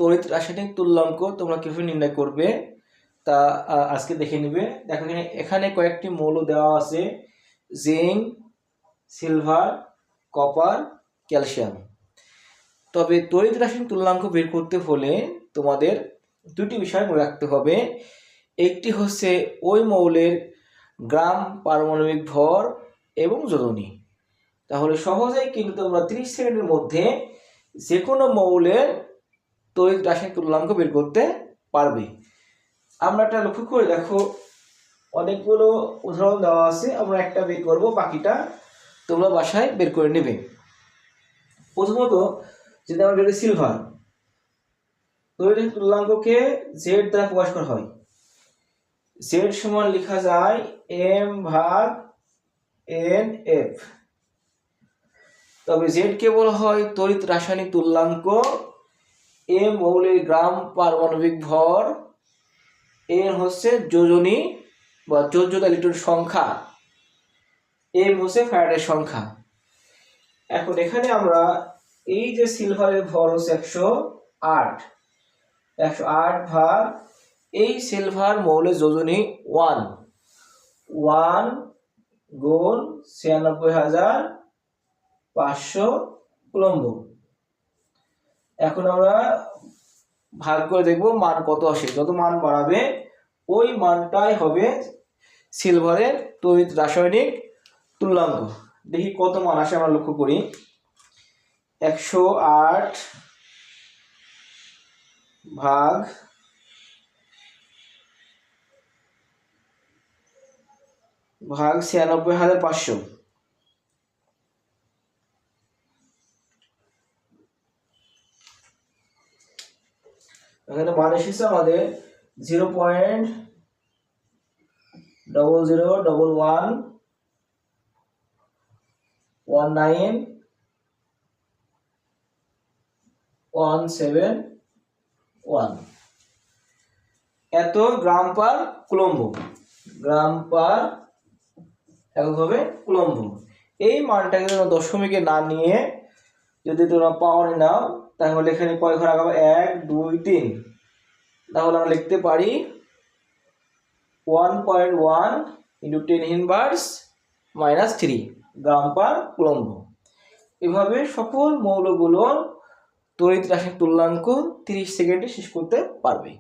তড়িৎ রাসায়নিক তুল্যাঙ্ক তোমরা কিভাবে নির্ণয় করবে তা আজকে দেখে নিবে। দেখো এখানে কয়েকটি মৌল দেওয়া আছে, জিঙ্ক, সিলভার, কপার, ক্যালসিয়াম। তবে তড়িৎ রাসায়নিক তুল্যাঙ্ক বের করতে হলে তোমাদের দুটি বিষয় মনে রাখতে হবে। একটি হচ্ছে ওই মৌলের গ্রাম পারমাণবিক ভর এবং যোজনী। তাহলে সহজেই কিন্তু তোমরা 30 সেকেন্ডের মধ্যে যে কোনো মৌলের তড়িৎ রাসায়নিক তুল্যাঙ্ক বের করতে পারবে। আমরা একটা লক্ষ্য করে দেখো, অনেকগুলো উদাহরণ দেওয়া আছে, আমরা একটা বের করব, বাকিটা তোমরা বাসায় বের করে নেবে। প্রথমত যদি আমরা বের করি সিলভার, তড়িৎ রাসায়নিক তুল্যাঙ্ককে জেড দ্বারা প্রকাশ করা হয়। জেড সমান লেখা যায় m/n/f। তবে জেড কে বলা হয় তড়িৎ রাসায়নিক তুল্যাঙ্ক, এম মৌলের গ্রাম পারমাণবিক ভর, এন হচ্ছে যোজনী বা যোজ্যতা ইলেকট্রন সংখ্যা, এম হচ্ছে ফ্যারাডের সংখ্যা। এখন এখানে আমরা এই যে সিলভারের ভর হচ্ছে 108 ভাগ এই সিলভার মৌলের যোজনী 1 গুণ 96,500 কুলম্ব। এখন আমরা ভাগ করে দেখব মান কত আসে। যত মান বাড়াবে ওই মানটাই হবে সিলভারের তড়িৎ রাসায়নিক তুল্যাঙ্ক। দেখি কত মান আসে, আমরা লক্ষ্য করি। 108 ভাগ 96,500। এখানে মান এসেছে আমাদের 0.00111917 এত গ্রাম পার কুলম্ব। গ্রাম পার একক হবে কুলম্ব। এই মানটাকে তোমরা দশমিকে না নিয়ে যদি তোমরা পাওয়ারে নাও তাহলে এখানে কয় ঘর আগাবে, 1 2 3। তাহলে আমরা লিখতে পারি 1.1 × 10⁻³ গ্রাম পার কুলম্ব। এভাবে সকল মৌলগুলোর তড়িৎ রাসায়নিক তুল্যাঙ্ক 30 সেকেন্ডে শেষ করতে পারবে।